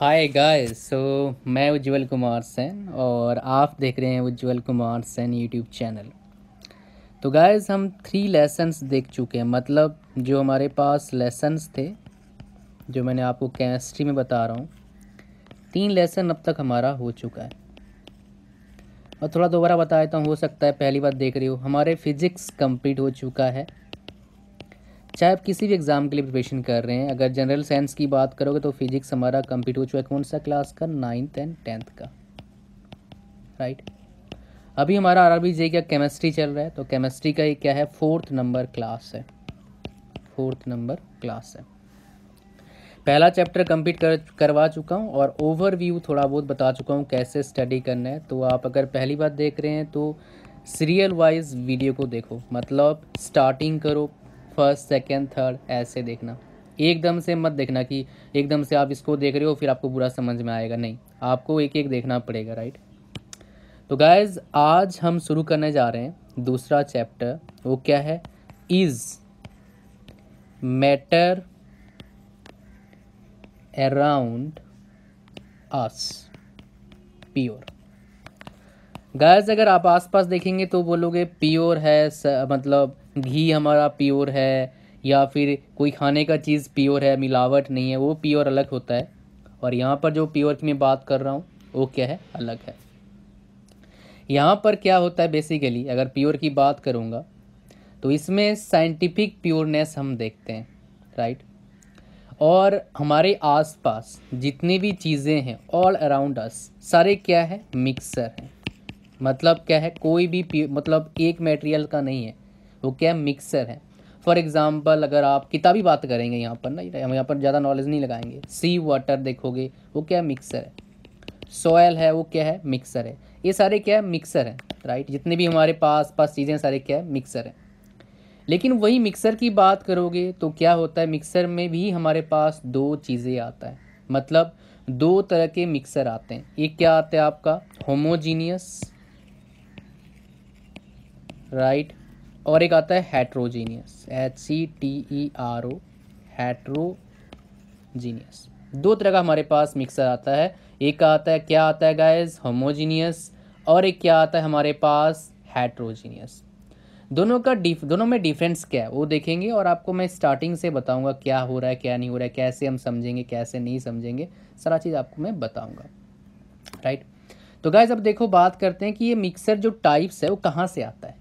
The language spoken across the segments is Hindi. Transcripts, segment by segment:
Hi guys. मैं उज्जवल कुमार सेन और आप देख रहे हैं उज्जवल कुमार सेन यूट्यूब चैनल। तो गाइस हम 3 लेसन्स देख चुके हैं, मतलब जो हमारे पास लेसन्स थे जो मैंने आपको केमिस्ट्री में बता रहा हूँ। 3 लेसन अब तक हमारा हो चुका है और थोड़ा दोबारा बता देता हूँ, हो सकता है पहली बार देख रही हो। हमारे फिजिक्स कंप्लीट हो चुका है। चाहे आप किसी भी एग्ज़ाम के लिए प्रिपरेशन कर रहे हैं, अगर जनरल साइंस की बात करोगे तो फिजिक्स हमारा कंप्लीट हो चुका है। कौन सा क्लास का? 9th एंड 10th का, राइट। अभी हमारा आरआरबी जे का केमिस्ट्री चल रहा है, तो केमिस्ट्री का ये क्या है? 4th नंबर क्लास है। 4th नंबर क्लास है। पहला चैप्टर कंप्लीट करवा चुका हूँ और ओवरव्यू थोड़ा बहुत बता चुका हूँ कैसे स्टडी करना है। तो आप अगर पहली बार देख रहे हैं तो सीरियल वाइज वीडियो को देखो, मतलब स्टार्टिंग करो, फर्स्ट सेकेंड थर्ड ऐसे देखना। एकदम से मत देखना कि एकदम से आप इसको देख रहे हो फिर आपको बुरा समझ में आएगा, नहीं, आपको एक एक देखना पड़ेगा, राइट। तो गाइज आज हम शुरू करने जा रहे हैं दूसरा चैप्टर। वो क्या है? Is matter around us pure. Guys अगर आप आसपास देखेंगे तो बोलोगे प्योर है, मतलब घी हमारा प्योर है या फिर कोई खाने का चीज़ प्योर है, मिलावट नहीं है, वो प्योर अलग होता है। और यहाँ पर जो प्योर की मैं बात कर रहा हूँ वो क्या है? अलग है। यहाँ पर क्या होता है बेसिकली, अगर प्योर की बात करूँगा तो इसमें साइंटिफिक प्योरनेस हम देखते हैं, राइट। और हमारे आसपास जितनी भी चीज़ें हैं ऑल अराउंड अस, सारे क्या है? मिक्सर हैं। मतलब क्या है? कोई भी मतलब एक मटेरियल का नहीं है, वो क्या है? मिक्सर है। फॉर एग्जांपल अगर आप किताबी बात करेंगे यहाँ पर ना, हम यहाँ पर ज़्यादा नॉलेज नहीं लगाएंगे। सी वाटर देखोगे वो क्या है? मिक्सर है। सॉयल है वो क्या है? मिक्सर है। ये सारे क्या है? मिक्सर है, राइट। जितने भी हमारे पास चीज़ें सारे क्या है? मिक्सर है। लेकिन वही मिक्सर की बात करोगे तो क्या होता है? मिक्सर में भी हमारे पास दो चीज़ें आता है, मतलब दो तरह के मिक्सर आते हैं। एक क्या आता है आपका? Homogeneous, right. और एक आता है हेट्रोजीनियस, HCTERO, हेट्रोजीनियस। दो तरह का हमारे पास मिक्सर आता है। एक आता है, क्या आता है गाइस? होमोजीनियस। और एक क्या आता है हमारे पास? हेट्रोजीनियस। दोनों में डिफरेंस क्या है वो देखेंगे और आपको मैं स्टार्टिंग से बताऊंगा क्या हो रहा है क्या नहीं हो रहा है, कैसे हम समझेंगे कैसे नहीं समझेंगे, सारा चीज़ आपको मैं बताऊंगा, राइट। तो गाइज अब देखो बात करते हैं कि ये मिक्सर जो टाइप्स है वो कहाँ से आता है,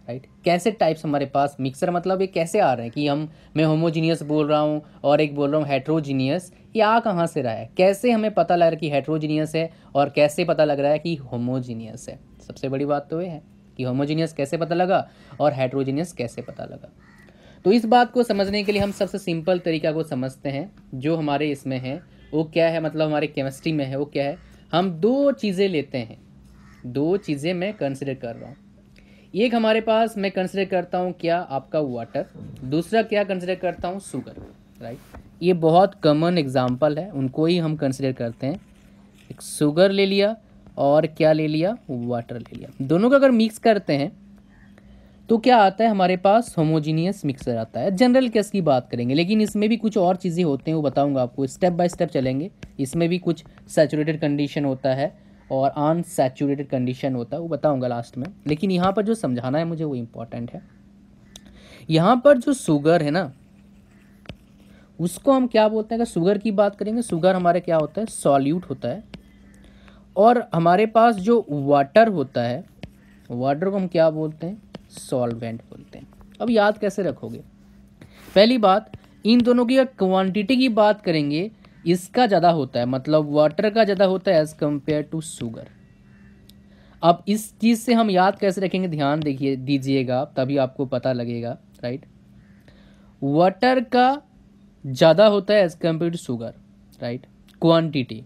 राइट। कैसे टाइप्स हमारे पास मिक्सर, मतलब ये कैसे आ रहे हैं कि मैं होमोजीनियस बोल रहा हूँ और एक बोल रहा हूँ हेट्रोजीनियस। ये आ कहाँ से रहा है? कैसे हमें पता लग रहा है कि हेट्रोजीनियस है और कैसे पता लग रहा है कि होमोजीनियस है? सबसे बड़ी बात तो ये है कि होमोजीनियस कैसे पता लगा और हेट्रोजीनियस कैसे पता लगा। तो इस बात को समझने के लिए हम सबसे सिंपल तरीका को समझते हैं जो हमारे इसमें है। वो क्या है? मतलब हमारे केमिस्ट्री में है वो क्या है? हम दो चीज़ें लेते हैं, दो चीज़ें मैं कंसिडर कर रहा हूँ। एक हमारे पास मैं कंसिडर करता हूँ क्या? आपका वाटर। दूसरा क्या कंसिडर करता हूँ? Sugar, right. ये बहुत कॉमन एग्जाम्पल है, उनको ही हम कंसिडर करते हैं। एक शुगर ले लिया और क्या ले लिया? वाटर ले लिया। दोनों का अगर मिक्स करते हैं तो क्या आता है हमारे पास? होमोजीनियस मिक्सर आता है। जनरल केस की बात करेंगे, लेकिन इसमें भी कुछ और चीज़ें होते हैं, वो बताऊंगा आपको, स्टेप बाय स्टेप चलेंगे। इसमें भी कुछ सैचुरेटेड कंडीशन होता है और अनसैचुरेटेड कंडीशन होता है, वो बताऊंगा लास्ट में। लेकिन यहाँ पर जो समझाना है मुझे वो इम्पोर्टेंट है। यहाँ पर जो शुगर है ना, उसको हम क्या बोलते हैं? अगर शुगर की बात करेंगे, शुगर हमारे क्या होता है? सॉल्यूट होता है। और हमारे पास जो वाटर होता है, वाटर को हम क्या बोलते हैं? सॉल्वेंट बोलते हैं। अब याद कैसे रखोगे? पहली बात, इन दोनों की क्वांटिटी की बात करेंगे, इसका ज़्यादा होता है, मतलब वाटर का ज़्यादा होता है एज कंपेयर टू शुगर। अब इस चीज़ से हम याद कैसे रखेंगे? ध्यान देखिए दीजिएगा तभी आपको पता लगेगा, राइट। वाटर का ज़्यादा होता है as compare to sugar, right, quantity.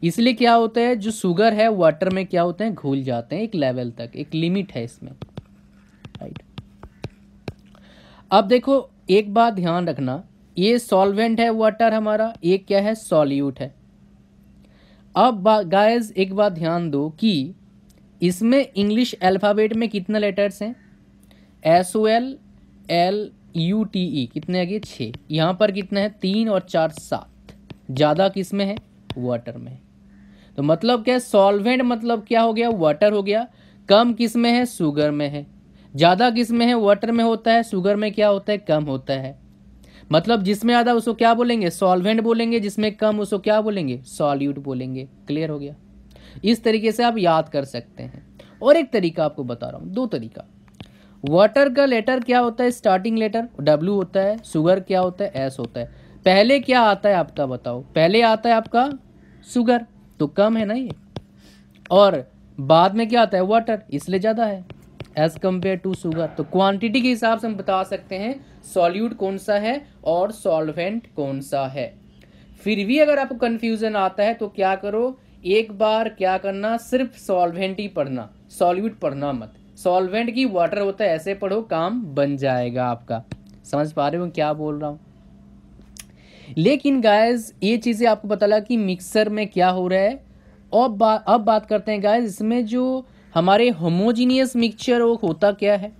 इसलिए क्या होता है, जो शुगर है वाटर में क्या होते हैं? घुल जाते हैं एक लेवल तक, एक लिमिट है इसमें, राइट। अब देखो एक बात ध्यान रखना, ये सॉल्वेंट है वाटर हमारा, ये क्या है? सॉल्यूट है। अब गाइस एक बात ध्यान दो कि इसमें इंग्लिश अल्फ़ाबेट में कितने लेटर्स हैं? SOLLUTE कितने आ गए? 6। यहाँ पर कितने हैं? 3 और 4 7। ज़्यादा किस में है? वाटर में। तो मतलब क्या है, सॉल्वेंट मतलब क्या हो गया, वाटर हो गया। कम किस में है, शुगर में है। ज़्यादा किस में है, वाटर में होता है। शुगर में क्या होता है, कम होता है। मतलब जिसमें ज़्यादा उसको क्या बोलेंगे, सॉल्वेंट बोलेंगे, जिसमें कम उसको क्या बोलेंगे, सॉल्यूट बोलेंगे। क्लियर हो गया। इस तरीके से आप याद कर सकते हैं। और एक तरीका आपको बता रहा हूँ, दो तरीका। वाटर का लेटर क्या होता है, स्टार्टिंग लेटर W होता है। शुगर क्या होता है, S होता है। पहले क्या आता है आपका, बताओ। पहले आता है आपका शुगर, तो कम है ना ये। और बाद में क्या आता है, वाटर, इसलिए ज़्यादा है एज कंपेयर टू शुगर। तो क्वांटिटी के हिसाब से हम बता सकते हैं सॉल्यूट कौन सा है और सॉल्वेंट कौन सा है। फिर भी अगर आपको कंफ्यूजन आता है तो क्या करो, एक बार क्या करना, सिर्फ सॉल्वेंट ही पढ़ना, सॉल्यूट पढ़ना मत। सॉल्वेंट की वाटर होता है, ऐसे पढ़ो, काम बन जाएगा आपका। समझ पा रहे हो क्या बोल रहा हूं। लेकिन गाइस ये चीजें आपको पता लगा कि मिक्सर में क्या हो रहा है। अब बात करते हैं गाइस, इसमें जो हमारे होमोजीनियस मिक्सचर वो होता क्या है,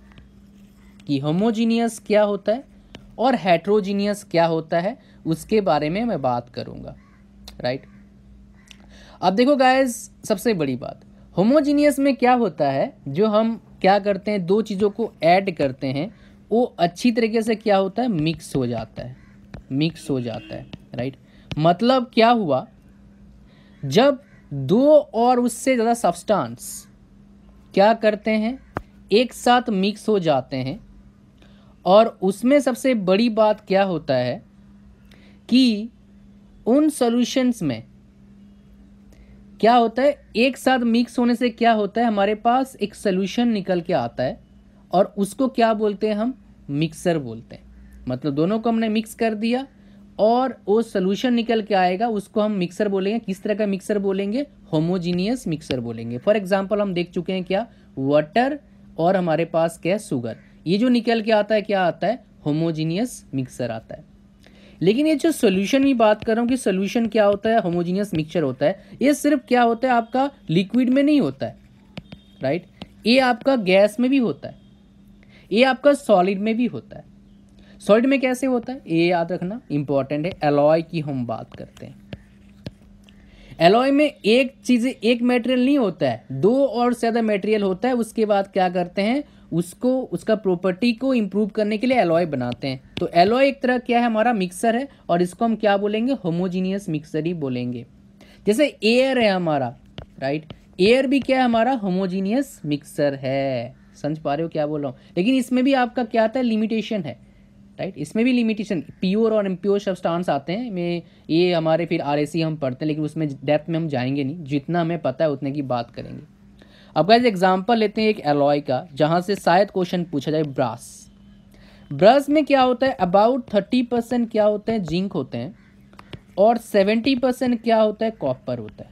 कि होमोजीनियस क्या होता है और हेट्रोजीनियस क्या होता है, उसके बारे में मैं बात करूंगा। राइट। अब देखो गाइस, सबसे बड़ी बात, होमोजीनियस में क्या होता है, जो हम क्या करते हैं, दो चीज़ों को ऐड करते हैं, वो अच्छी तरीके से क्या होता है, मिक्स हो जाता है, मिक्स हो जाता है। राइट। मतलब क्या हुआ, जब दो और उससे ज़्यादा सब्सटेंस क्या करते हैं, एक साथ मिक्स हो जाते हैं, और उसमें सबसे बड़ी बात क्या होता है कि उन सॉल्यूशंस में क्या होता है, एक साथ मिक्स होने से क्या होता है, हमारे पास एक सॉल्यूशन निकल के आता है, और उसको क्या बोलते हैं हम, मिक्सर बोलते हैं। मतलब दोनों को हमने मिक्स कर दिया और वो सॉल्यूशन निकल के आएगा, उसको हम मिक्सर बोलेंगे। किस तरह का मिक्सर बोलेंगे, होमोजीनियस मिक्सर बोलेंगे। फॉर एग्जांपल हम देख चुके हैं क्या, वाटर और हमारे पास क्या है, शुगर, ये जो निकल के आता है क्या आता है, होमोजीनियस मिक्सर आता है। लेकिन ये जो सोल्यूशन की बात कर रहा हूँ कि सोल्यूशन क्या होता है, होमोजीनियस मिक्सचर होता है, ये सिर्फ क्या होता है आपका लिक्विड में नहीं होता है। राइट। ये आपका गैस में भी होता है, ये आपका सॉलिड में भी होता है। सॉलिड में कैसे होता है, ये याद रखना इंपॉर्टेंट है। एलॉय की हम बात करते हैं, एलॉय में एक चीज, एक मटेरियल नहीं होता है, दो और ज्यादा मटेरियल होता है। उसके बाद क्या करते हैं, उसको, उसका प्रॉपर्टी को इंप्रूव करने के लिए एलॉय बनाते हैं। तो एलॉय एक तरह क्या है, हमारा मिक्सर है, और इसको हम क्या बोलेंगे, होमोजीनियस मिक्सर ही बोलेंगे। जैसे एयर है हमारा, राइट, एयर भी क्या है हमारा, होमोजीनियस मिक्सर है। समझ पा रहे हो क्या बोल रहा हूँ। लेकिन इसमें भी आपका क्या आता है, लिमिटेशन है। राइट। इसमें भी लिमिटेशन, प्योर और इम्प्योर सब्सटेंस आते हैं में, ये हमारे फिर आरएसी हम पढ़ते हैं, लेकिन उसमें डेप्थ में हम जाएंगे नहीं, जितना हमें पता है उतने की बात करेंगे। अब गाइस एग्जांपल लेते हैं एक एलॉय का, जहां से शायद क्वेश्चन पूछा जाए, ब्रास। ब्रास में क्या होता है, अबाउट 30% क्या होते हैं, जिंक होते हैं, और 70% क्या होता है, कॉपर होता है।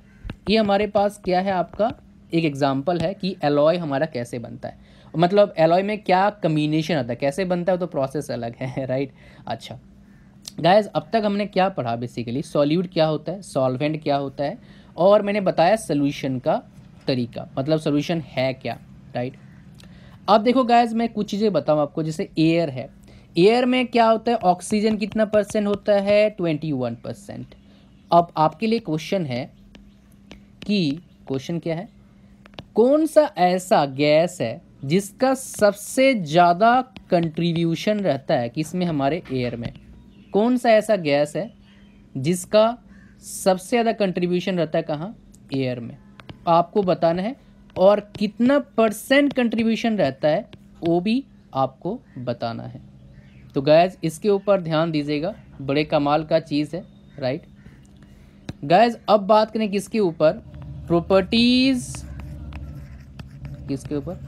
ये हमारे पास क्या है, आपका एक एग्जाम्पल है कि एलॉय हमारा कैसे बनता है। मतलब एलॉय में क्या कम्बिनेशन आता है, कैसे बनता है, तो प्रोसेस अलग है। राइट। अच्छा गाइस, अब तक हमने क्या पढ़ा, बेसिकली सॉल्यूट क्या होता है, सॉल्वेंट क्या होता है, और मैंने बताया सोल्यूशन का तरीका, मतलब सोल्यूशन है क्या। राइट। अब देखो गाइस, मैं कुछ चीज़ें बताऊँ आपको। जैसे एयर है, एयर में क्या होता है, ऑक्सीजन कितना परसेंट होता है, 21%। अब आपके लिए क्वेश्चन है कि, क्वेश्चन क्या है, कौन सा ऐसा गैस है जिसका सबसे ज़्यादा कंट्रीब्यूशन रहता है किसमें, हमारे एयर में। कौन सा ऐसा गैस है जिसका सबसे ज़्यादा कंट्रीब्यूशन रहता है, कहाँ, एयर में। आपको बताना है, और कितना परसेंट कंट्रीब्यूशन रहता है वो भी आपको बताना है। तो गाइस इसके ऊपर ध्यान दीजिएगा, बड़े कमाल का चीज़ है। राइट। गाइस अब बात करें किसके ऊपर, प्रॉपर्टीज, किसके ऊपर,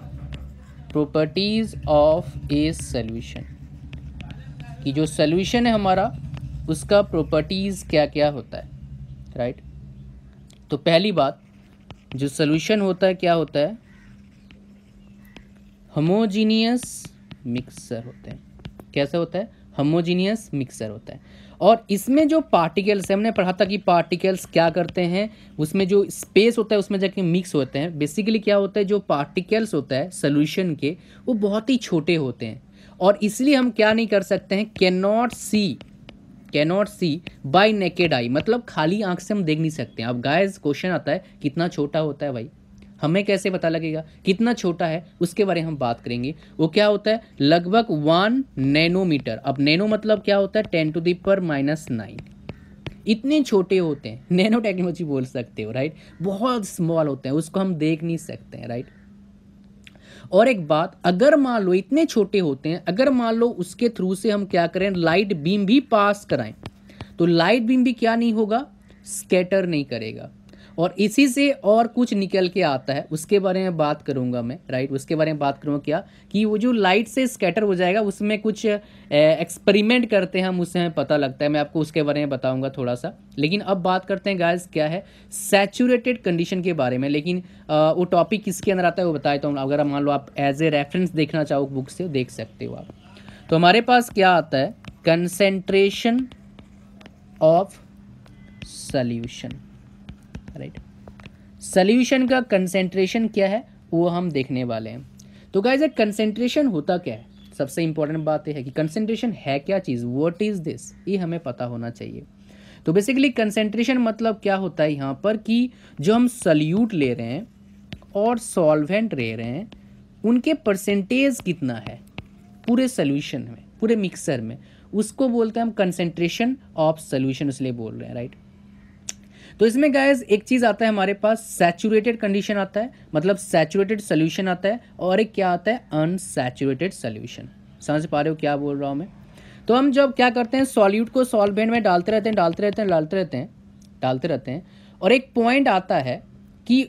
प्रॉपर्टीज ऑफ ए सॉल्यूशन, कि जो सॉल्यूशन है हमारा उसका प्रॉपर्टीज क्या क्या होता है। राइट। तो पहली बात, जो सॉल्यूशन होता है क्या होता है, होमोजीनियस मिक्सर होते हैं। कैसे होता है, होमोजीनियस मिक्सर होता है। और इसमें जो पार्टिकल्स है, हमने पढ़ा था कि पार्टिकल्स क्या करते हैं, उसमें जो स्पेस होता है उसमें जाके मिक्स होते हैं। बेसिकली क्या होता है, जो पार्टिकल्स होता है सॉल्यूशन के, वो बहुत ही छोटे होते हैं, और इसलिए हम क्या नहीं कर सकते हैं, can not see cannot see by naked eye, मतलब खाली आंख से हम देख नहीं सकते हैं। अब गाइस क्वेश्चन आता है कितना छोटा होता है भाई, हमें कैसे पता लगेगा कितना छोटा है, उसके बारे में हम बात करेंगे। वो क्या होता है, लगभग 1 नैनोमीटर। अब नैनो मतलब क्या होता है, 10⁻⁹ इतने छोटे होते हैं, नैनो टेक्नोलॉजी बोल सकते हो, राइट। बहुत स्मॉल होते हैं, उसको हम देख नहीं सकते हैं, राइट। और एक बात, अगर मान लो इतने छोटे होते हैं, अगर मान लो उसके थ्रू से हम क्या करें, लाइट बीम भी पास कराएं, तो लाइट बीम भी क्या नहीं होगा, स्कैटर नहीं करेगा। और इसी से और कुछ निकल के आता है, उसके बारे में बात करूंगा मैं, राइट। उसके बारे में बात करूंगा क्या, कि वो जो लाइट से स्कैटर हो जाएगा, उसमें कुछ एक्सपेरिमेंट करते हैं हम, उससे हमें पता लगता है। मैं आपको उसके बारे में बताऊंगा थोड़ा सा। लेकिन अब बात करते हैं गाइस क्या है, सैचुरेटेड कंडीशन के बारे में। लेकिन वो टॉपिक किसके अंदर आता है वो बताया, तो अगर मान लो आप एज ए रेफरेंस देखना चाहो बुक से, देख सकते हो आप। तो हमारे पास क्या आता है, concentration of solution, right. Solution का कंसेंट्रेशन क्या है वो हम देखने वाले हैं। तो गाइस कंसेंट्रेशन होता क्या है, सबसे इंपॉर्टेंट बात यह है कि कंसेंट्रेशन है क्या चीज़, व्हाट इज दिस, ये हमें पता होना चाहिए। तो बेसिकली कंसेंट्रेशन मतलब क्या होता है यहाँ पर, कि जो हम सॉल्यूट ले रहे हैं और सॉल्वेंट ले रहे हैं, उनके परसेंटेज कितना है पूरे सॉल्यूशन में, पूरे मिक्सर में, उसको बोलते हैं हम कंसेंट्रेशन ऑफ सॉल्यूशन, इसलिए बोल रहे हैं, राइट। तो इसमें गाइस एक चीज आता है हमारे पास, सैचुरेटेड कंडीशन आता है, मतलब सैचुरेटेड सोल्यूशन आता है, और एक क्या आता है, अनसैचुरेटेड सोल्यूशन। समझ पा रहे हो क्या बोल रहा हूं मैं। तो हम जब क्या करते हैं, सॉल्यूट को सॉल्वेंट में डालते रहते हैं, और एक पॉइंट आता है कि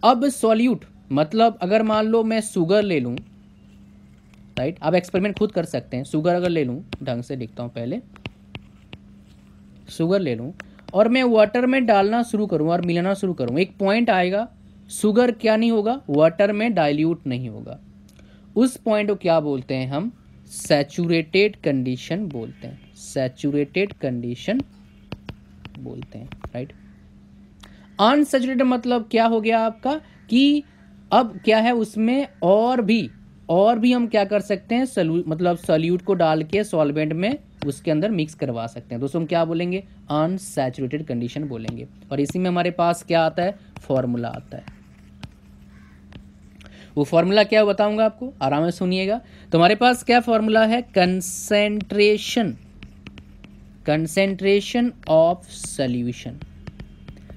अब सॉल्यूट, मतलब अगर मान लो मैं शुगर ले लूं, राइट, आप एक्सपेरिमेंट खुद कर सकते हैं। शुगर अगर ले लूं, ढंग से लिखता हूं, पहले शुगर ले लूं और मैं वाटर में डालना शुरू करूं और मिलाना शुरू करूं, एक पॉइंट आएगा, शुगर क्या नहीं होगा, वाटर में डाइल्यूट नहीं होगा। उस पॉइंट को क्या बोलते हैं हम, सैचुरेटेड कंडीशन बोलते हैं, सैचुरेटेड कंडीशन बोलते हैं, राइट। अनसैचुरेटेड मतलब क्या हो गया आपका, कि अब क्या है उसमें और भी हम क्या कर सकते हैं, मतलब सॉल्यूट को डाल के सॉल्वेंट में उसके अंदर मिक्स करवा सकते हैं, तो उसको हम क्या बोलेंगे, अनसैचुरेटेड कंडीशन बोलेंगे। और इसी में हमारे पास क्या आता है, फॉर्मूला आता है। वो फॉर्मूला क्या बताऊंगा आपको, आराम से सुनिएगा। तो हमारे पास क्या फॉर्मूला है, कंसेंट्रेशन ऑफ सॉल्यूशन।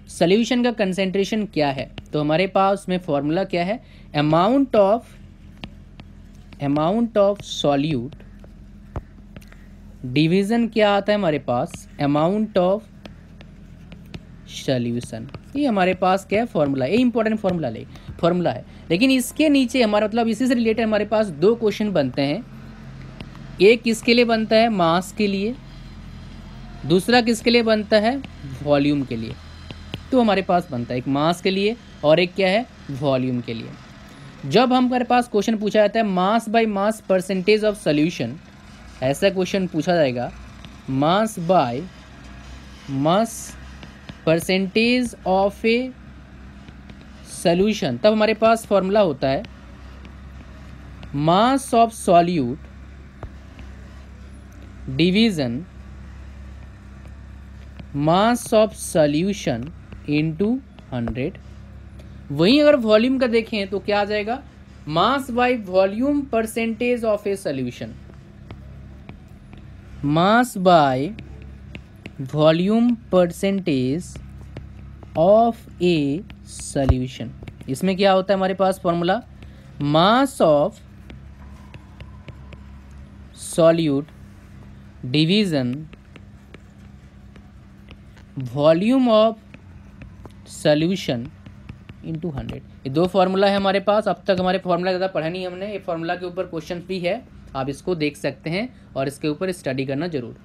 सॉल्यूशन का कंसेंट्रेशन क्या है, तो हमारे पास में फॉर्मूला क्या है, अमाउंट ऑफ सॉल्यूट डिवीजन क्या आता है हमारे पास, अमाउंट ऑफ सॉल्यूशन। ये हमारे पास क्या है, फॉर्मूला, ये इंपॉर्टेंट फॉर्मूला है। लेकिन इसके नीचे हमारा मतलब इसी से रिलेटेड हमारे पास दो क्वेश्चन बनते हैं। एक किसके लिए बनता है, मास के लिए, दूसरा किसके लिए बनता है, वॉल्यूम के लिए। तो हमारे पास बनता है एक मास के लिए और एक क्या है, वॉल्यूम के लिए। जब हमारे पास क्वेश्चन पूछा जाता है mass by mass percentage of solution, ऐसा क्वेश्चन पूछा जाएगा, mass by mass percentage of a solution, तब हमारे पास फॉर्मूला होता है मास of solute division mass of solution into 100। वहीं अगर वॉल्यूम का देखें तो क्या आ जाएगा, mass by volume percentage of a solution, mass by volume percentage of a solution. इसमें क्या होता है हमारे पास formula, mass of solute division volume of solution into 100। ये दो फार्मूला है हमारे पास। अब तक हमारे फार्मूला ज़्यादा पढ़ा नहीं हमने, ये फार्मूला के ऊपर क्वेश्चन भी है, आप इसको देख सकते हैं और इसके ऊपर स्टडी करना जरूर।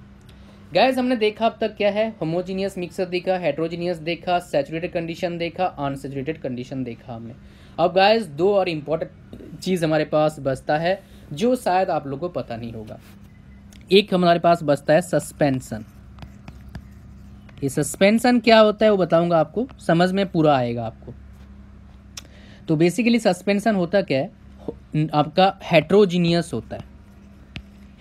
गाइस हमने देखा अब तक क्या है, होमोजीनियस मिक्सर देखा, हेट्रोजीनियस देखा, सैचुरेटेड कंडीशन देखा, अनसैचुरेटेड कंडीशन देखा हमने। अब गाइस दो और इम्पोर्टेंट चीज़ हमारे पास बचता है जो शायद आप लोगों को पता नहीं होगा। एक हमारे पास बचता है सस्पेंशन। ये सस्पेंशन क्या होता है वो बताऊंगा आपको, समझ में पूरा आएगा आपको। तो बेसिकली सस्पेंशन होता क्या है, आपका हेट्रोजीनियस होता है,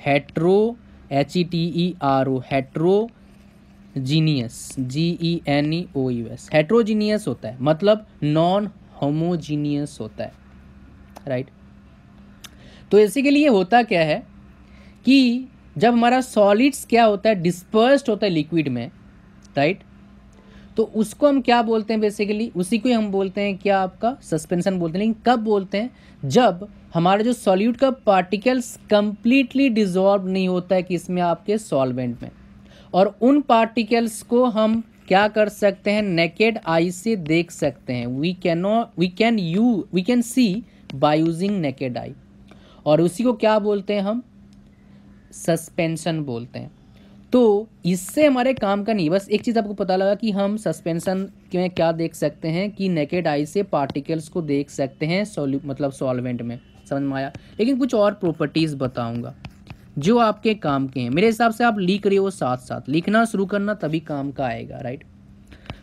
heterogeneous HETERO, heterogeneous, GENEOUS, heterogeneous होता है मतलब नॉन होमोजीनियस होता है, राइट। तो इसी के लिए होता क्या है कि जब हमारा सॉलिड्स क्या होता है, डिस्पर्स्ड होता है लिक्विड में, राइट, तो उसको हम क्या बोलते हैं, बेसिकली उसी को हम बोलते हैं क्या, आपका सस्पेंशन बोलते हैं। लेकिन कब बोलते हैं, जब हमारा जो सॉल्यूट का पार्टिकल्स कंप्लीटली डिसॉल्व नहीं होता है कि इसमें आपके सॉल्वेंट में, और उन पार्टिकल्स को हम क्या कर सकते हैं, नेकेड आई से देख सकते हैं। We can see by using naked eye, और उसी को क्या बोलते हैं हम, सस्पेंशन बोलते हैं। तो इससे हमारे काम का नहीं, बस एक चीज़ आपको पता लगा कि हम सस्पेंशन में क्या देख सकते हैं कि नेकेड आई से पार्टिकल्स को देख सकते हैं मतलब सॉल्वेंट में, समझ में आया। लेकिन कुछ और प्रॉपर्टीज़ बताऊंगा जो आपके काम के हैं। मेरे हिसाब से आप लिख रहे हो, साथ साथ लिखना शुरू करना, तभी काम का आएगा, राइट।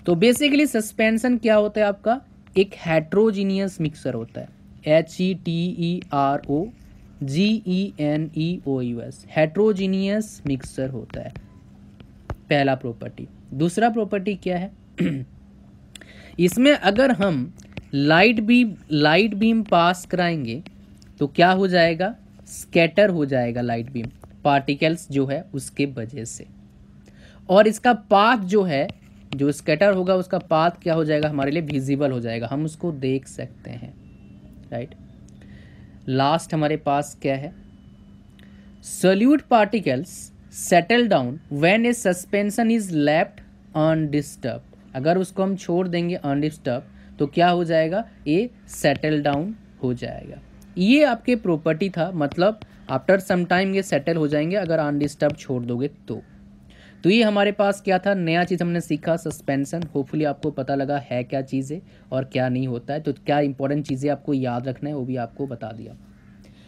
तो बेसिकली सस्पेंशन क्या होता है आपका, एक हेट्रोजीनियस मिक्सर होता है, HETEROGENEOUS, हेट्रोजीनियस मिक्सर होता है, पहला प्रॉपर्टी। दूसरा प्रॉपर्टी क्या है इसमें अगर हम लाइट बीम पास कराएंगे तो क्या हो जाएगा, स्कैटर हो जाएगा लाइट बीम, पार्टिकल्स जो है उसके वजह से, और इसका पाथ जो है, जो स्कैटर होगा उसका पाथ क्या हो जाएगा, हमारे लिए विजिबल हो जाएगा, हम उसको देख सकते हैं, राइट। लास्ट हमारे पास क्या है, solute particles settle down when A suspension is left undisturbed, अगर उसको हम छोड़ देंगे अनडिस्टर्ब तो क्या हो जाएगा, ये सेटल डाउन हो जाएगा। ये आपके प्रॉपर्टी था, मतलब आफ्टर सम टाइम ये सेटल हो जाएंगे अगर अनडिस्टर्ब छोड़ दोगे तो ये हमारे पास क्या था, नया चीज़ हमने सीखा, सस्पेंशन। होपफुली आपको पता लगा है क्या चीज़ है और क्या नहीं होता है, तो क्या इंपॉर्टेंट चीज़ें आपको याद रखना है वो भी आपको बता दिया।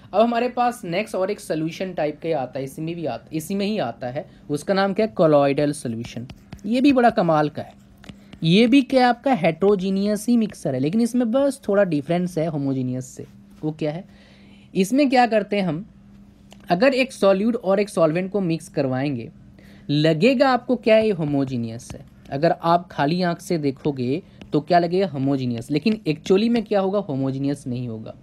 अब हमारे पास नेक्स्ट और एक सोल्यूशन टाइप का आता है, इसी में ही आता है, उसका नाम क्या है, कोलॉइडल सोल्यूशन। ये भी बड़ा कमाल का है, ये भी क्या आपका हेट्रोजीनियस ही मिक्सर है, लेकिन इसमें बस थोड़ा डिफरेंस है होमोजीनियस से। वो क्या है, इसमें क्या करते हैं हम, अगर एक सॉल्यूट और एक सॉल्वेंट को मिक्स करवाएंगे, लगेगा आपको क्या ये होमोजीनियस है, अगर आप खाली आंख से देखोगे तो क्या लगेगा, होमोजीनियस, लेकिन एक्चुअली में क्या होगा, होमोजीनियस नहीं होगा।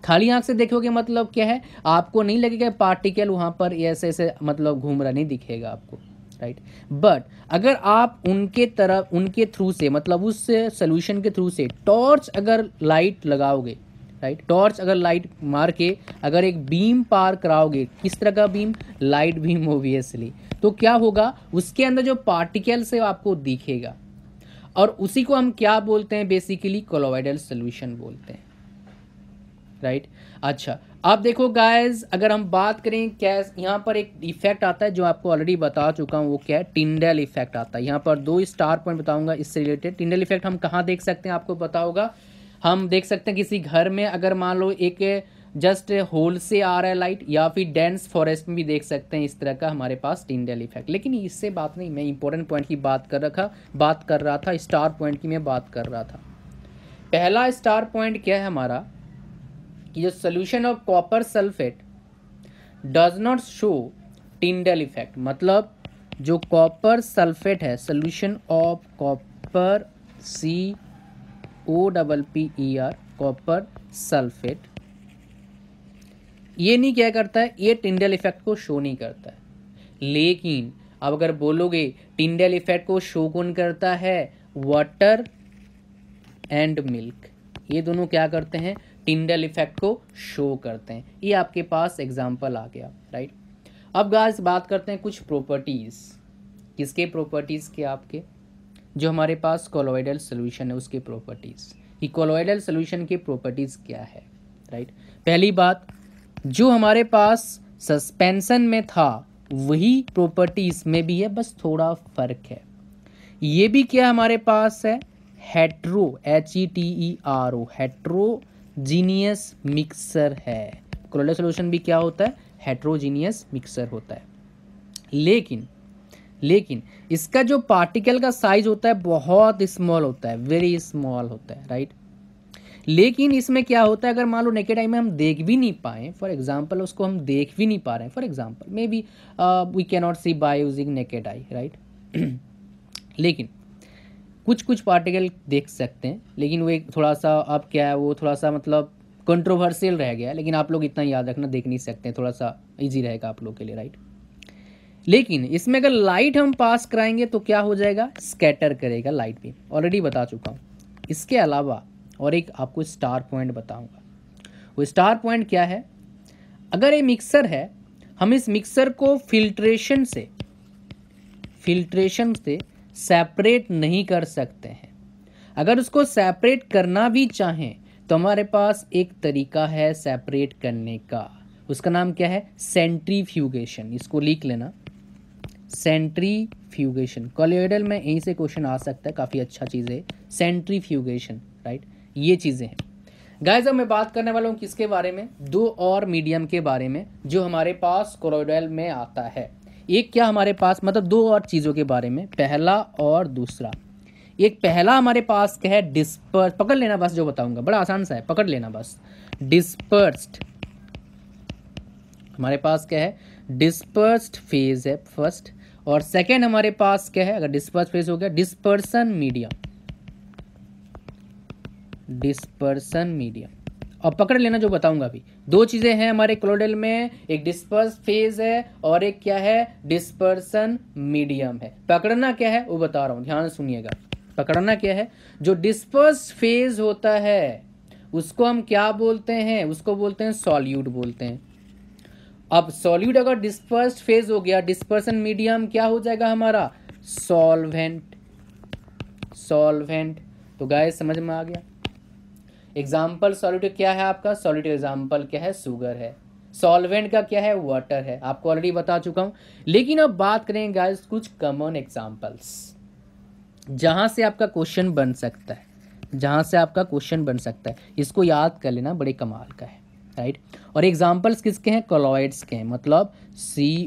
खाली आंख से देखोगे मतलब क्या है, आपको नहीं लगेगा पार्टिकल वहां पर ऐसे ऐसे मतलब घूम रहा, नहीं दिखेगा आपको, राइट। बट अगर आप उनके थ्रू से, मतलब उस सोल्यूशन के थ्रू से टॉर्च अगर लाइट लगाओगे, राइट, टॉर्च अगर लाइट मार के अगर एक बीम पार कराओगे, किस तरह का बीम, लाइट बीम ऑब्वियसली, तो क्या होगा, उसके अंदर जो पार्टिकल्स है आपको दिखेगा, और उसी को हम क्या बोलते हैं, बेसिकली कोलॉइडल सोल्यूशन बोलते हैं, राइट। अच्छा, अब देखो गाइस, अगर हम बात करें क्या, यहाँ पर एक इफेक्ट आता है जो आपको ऑलरेडी बता चुका हूँ, वो क्या है, टिंडल इफेक्ट आता है। यहाँ पर 2 स्टार पॉइंट बताऊंगा इससे रिलेटेड। टिंडल इफेक्ट हम कहाँ देख सकते हैं, आपको पता होगा, हम देख सकते हैं किसी घर में, अगर मान लो एक जस्ट होल से आ रहा है लाइट, या फिर डेंस फॉरेस्ट में भी देख सकते हैं इस तरह का हमारे पास टिंडल इफेक्ट। लेकिन इससे बात नहीं, मैं इंपॉर्टेंट पॉइंट की बात कर रहा था, स्टार पॉइंट की मैं बात कर रहा था। पहला स्टार पॉइंट क्या है हमारा, कि जो solution of copper sulphate does not show Tyndall effect, मतलब जो कॉपर सल्फेट है, solution of copper COPPER, copper sulphate, ये नहीं क्या करता है, ये टिंडल इफेक्ट को शो नहीं करता है। लेकिन अब अगर बोलोगे टिंडल इफेक्ट को शो कौन करता है, वाटर एंड मिल्क, ये दोनों क्या करते हैं, टिंडल इफेक्ट को शो करते हैं। ये आपके पास एग्जांपल आ गया, राइट। अब गाइस बात करते हैं कुछ प्रॉपर्टीज, किसके प्रॉपर्टीज के, आपके जो हमारे पास कोलॉइडल सोल्यूशन है उसके प्रॉपर्टीज, कि कोलॉइडल सोल्यूशन की प्रॉपर्टीज क्या है, राइट। पहली बात, जो हमारे पास सस्पेंशन में था वही प्रॉपर्टी इसमें भी है, बस थोड़ा फर्क है। ये भी क्या हमारे पास है, हेट्रो, HETERO, हेट्रोजीनियस मिक्सर है। कोलॉइडल सॉल्यूशन भी क्या होता है, हेट्रोजीनियस मिक्सर होता है। लेकिन इसका जो पार्टिकल का साइज होता है बहुत स्मॉल होता है, वेरी स्मॉल होता है, राइट। लेकिन इसमें क्या होता है, अगर मान लो नेकेड आई में हम देख भी नहीं पाए, फॉर एग्जांपल उसको हम देख भी नहीं पा रहे हैं, for example maybe we can not see by using naked eye, right. लेकिन कुछ कुछ पार्टिकल देख सकते हैं, लेकिन वो एक थोड़ा सा अब क्या है, वो थोड़ा सा मतलब कंट्रोवर्शियल रह गया है, लेकिन आप लोग इतना याद रखना, देख नहीं सकते, थोड़ा सा इजी रहेगा आप लोग के लिए, राइट। लेकिन इसमें अगर लाइट हम पास कराएंगे तो क्या हो जाएगा, स्कैटर करेगा लाइट भी, ऑलरेडी बता चुका हूँ। इसके अलावा और एक आपको स्टार पॉइंट बताऊंगा। वो स्टार पॉइंट क्या है, अगर ये मिक्सर है, हम इस मिक्सर को फिल्ट्रेशन से सेपरेट नहीं कर सकते हैं। अगर उसको सेपरेट करना भी चाहें तो हमारे पास एक तरीका है सेपरेट करने का, उसका नाम क्या है, सेंट्रीफ्यूगेशन। इसको लिख लेना, सेंट्रीफ्यूगेशन। कॉलोइडल में यहीं से क्वेश्चन आ सकता है, काफ़ी अच्छा चीज़ है सेंट्रीफ्यूगेशन, राइट। ये चीज़ें हैं गाइस। अब मैं बात करने वाला हूँ किसके बारे में, दो और मीडियम के बारे में जो हमारे पास कॉलोइडल में आता है। एक क्या हमारे पास, मतलब दो और चीज़ों के बारे में, पहला और दूसरा। एक पहला हमारे पास क्या है, डिस्पर्स, पकड़ लेना बस, जो बताऊंगा बड़ा आसान सा है, पकड़ लेना बस। डिस्पर्स्ड हमारे पास क्या है, डिस्पर्स्ड फेज है फर्स्ट, और सेकेंड हमारे पास क्या है, अगर डिस्पर्स फेज हो गया, डिस्पर्सन मीडियम, डिस्पर्सन मीडियम। और पकड़ लेना जो बताऊंगा अभी, दो चीजें हैं हमारे कॉलोइडल में, एक डिस्पर्स फेज है और एक क्या है, डिस्पर्सन मीडियम है। पकड़ना क्या है वो बता रहा हूं, ध्यान सुनिएगा। पकड़ना क्या है, जो डिस्पर्स फेज होता है उसको हम क्या बोलते हैं, उसको बोलते हैं सॉल्यूट बोलते हैं। अब सॉल्यूट अगर डिस्पर्स्ड फेज हो गया, डिस्पर्सन मीडियम क्या हो जाएगा हमारा, सॉल्वेंट। सॉल्वेंट तो गाइस समझ में आ गया। एग्जाम्पल सॉल्यूट क्या है आपका, सॉल्यूट एग्जाम्पल क्या है, शुगर है। सॉल्वेंट का क्या है, वाटर है, आपको ऑलरेडी बता चुका हूं। लेकिन अब बात करें गाइस कुछ कॉमन एग्जाम्पल्स जहां से आपका क्वेश्चन बन सकता है, जहां से आपका क्वेश्चन बन सकता है, इसको याद कर लेना, बड़े कमाल का है, राइट। और एग्जाम्पल्स किसके हैं, कॉलोइड्स के हैं, मतलब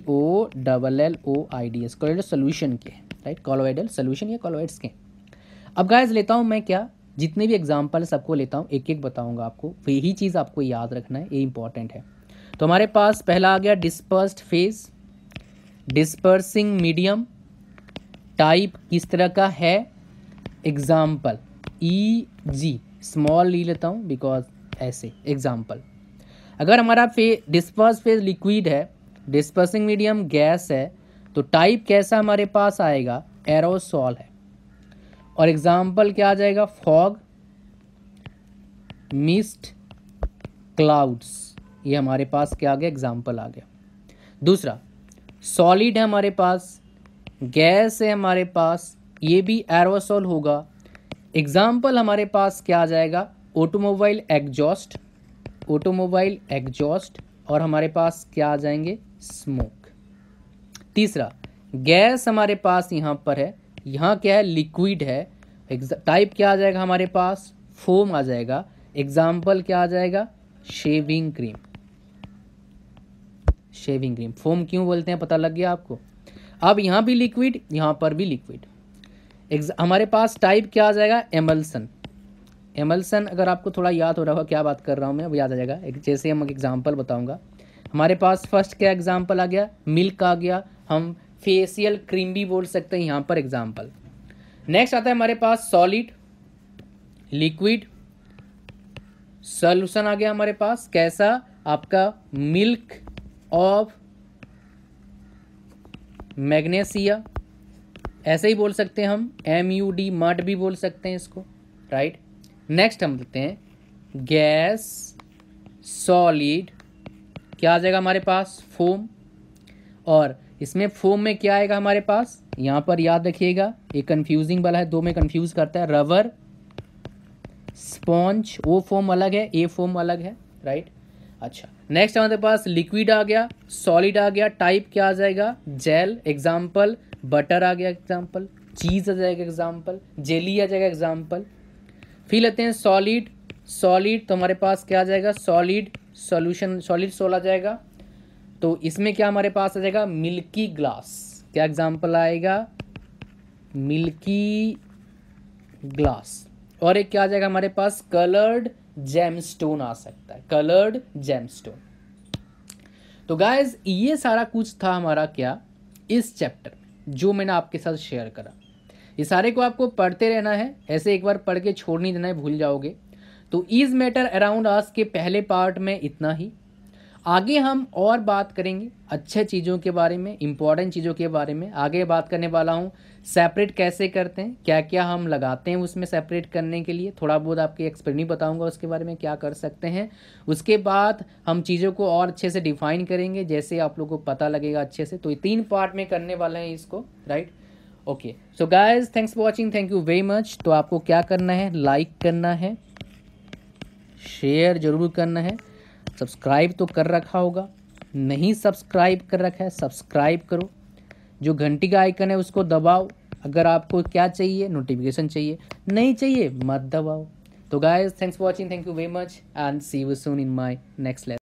COLLOIDS, कॉलोइडल सोल्यूशन के, राइट। कॉलोइडल सोल्यूशन या कॉलोइड्स के। अब गाइस लेता हूं मैं क्या, जितने भी एग्जाम्पल सबको लेता हूँ, एक एक बताऊंगा आपको, यही चीज़ आपको याद रखना है, ये इंपॉर्टेंट है। तो हमारे पास पहला आ गया dispersed phase, dispersing medium, type किस तरह का है, एग्जाम्पल EG, स्मॉल ली लेता हूँ बिकॉज ऐसे एग्जाम्पल। अगर हमारा डिस्पर्स फेज लिक्विड है, डिस्पर्सिंग मीडियम गैस है, तो टाइप कैसा हमारे पास आएगा, एरोसॉल है। और एग्जाम्पल क्या आ जाएगा, फॉग, मिस्ट, क्लाउड्स, ये हमारे पास क्या आ गया, एग्जाम्पल आ गया। दूसरा सॉलिड है हमारे पास, गैस है हमारे पास, ये भी एरोसॉल होगा। एग्जाम्पल हमारे पास क्या आ जाएगा, ऑटोमोबाइल एग्जॉस्ट, ऑटोमोबाइल एग्जॉस्ट, और हमारे पास क्या आ जाएंगे, स्मोक। तीसरा गैस हमारे पास यहाँ पर है, यहाँ क्या है, लिक्विड है, टाइप क्या आ जाएगा हमारे पास, फोम आ जाएगा। एग्जाम्पल क्या आ जाएगा, shaving cream. Shaving cream foam क्यों बोलते हैं, पता लग गया आपको। अब यहाँ भी लिक्विड, यहाँ पर भी लिक्विड। हमारे पास टाइप क्या आ जाएगा, एमल्सन। एमल्सन अगर आपको थोड़ा याद हो रहा होगा क्या बात कर रहा हूँ मैं, अब याद आ जाएगा। जैसे हम एग्जाम्पल बताऊंगा, हमारे पास फर्स्ट क्या एग्जाम्पल आ गया, मिल्क आ गया, हम फेशियल क्रीम भी बोल सकते हैं यहाँ पर एग्जाम्पल। नेक्स्ट आता है हमारे पास सॉलिड, लिक्विड, सॉल्यूशन आ गया हमारे पास, कैसा आपका, मिल्क ऑफ मैग्नेशिया, ऐसे ही बोल सकते हैं हम, MUD, मड भी बोल सकते हैं इसको, राइट। नेक्स्ट हम देखते हैं गैस, सॉलिड, क्या आ जाएगा हमारे पास, फोम। और इसमें फोम में क्या आएगा हमारे पास, यहाँ पर याद रखिएगा, ये कंफ्यूजिंग वाला है, दो में कंफ्यूज करता है, रबर, स्पॉन्ज, वो फोम अलग है, ये फोम अलग है, राइट। अच्छा नेक्स्ट हमारे पास लिक्विड आ गया, सॉलिड आ गया, टाइप क्या आ जाएगा, जेल। एग्जाम्पल बटर आ गया, एग्जाम्पल चीज आ जाएगा, एग्जाम्पल जेली आ जाएगा, एग्जाम्पल। फिर लेते हैं सॉलिड, सॉलिड तो हमारे पास क्या आ जाएगा, सॉलिड सॉल्यूशन, सॉलिड सोल आ जाएगा। तो इसमें क्या हमारे पास आ जाएगा, मिल्की ग्लास, क्या एग्जाम्पल आएगा, मिल्की ग्लास। और एक क्या आ जाएगा हमारे पास, कलर्ड जेमस्टोन आ सकता है, कलर्ड जेमस्टोन। तो गाइज ये सारा कुछ था हमारा क्या इस चैप्टर में जो मैंने आपके साथ शेयर करा। ये सारे को आपको पढ़ते रहना है, ऐसे एक बार पढ़ के छोड़ नहीं देना है, भूल जाओगे। तो इज मैटर अराउंड अस के पहले पार्ट में इतना ही। आगे हम और बात करेंगे अच्छे चीज़ों के बारे में, इंपॉर्टेंट चीज़ों के बारे में। आगे बात करने वाला हूँ सेपरेट कैसे करते हैं, क्या क्या हम लगाते हैं उसमें सेपरेट करने के लिए, थोड़ा बहुत आपके एक्सपेरिमेंट बताऊंगा उसके बारे में क्या कर सकते हैं। उसके बाद हम चीज़ों को और अच्छे से डिफाइन करेंगे, जैसे आप लोगों को पता लगेगा अच्छे से। तो ये 3 पार्ट में करने वाले हैं इसको, right. Okay, so guys thanks for watching, thank you very much. तो आपको क्या करना है, लाइक करना है, शेयर जरूर करना है, सब्सक्राइब तो कर रखा होगा, नहीं सब्सक्राइब कर रखा है सब्सक्राइब करो, जो घंटी का आइकन है उसको दबाओ। अगर आपको क्या चाहिए, नोटिफिकेशन चाहिए, नहीं चाहिए मत दबाओ। तो guys thanks for watching, thank you very much and see you soon in my next lesson.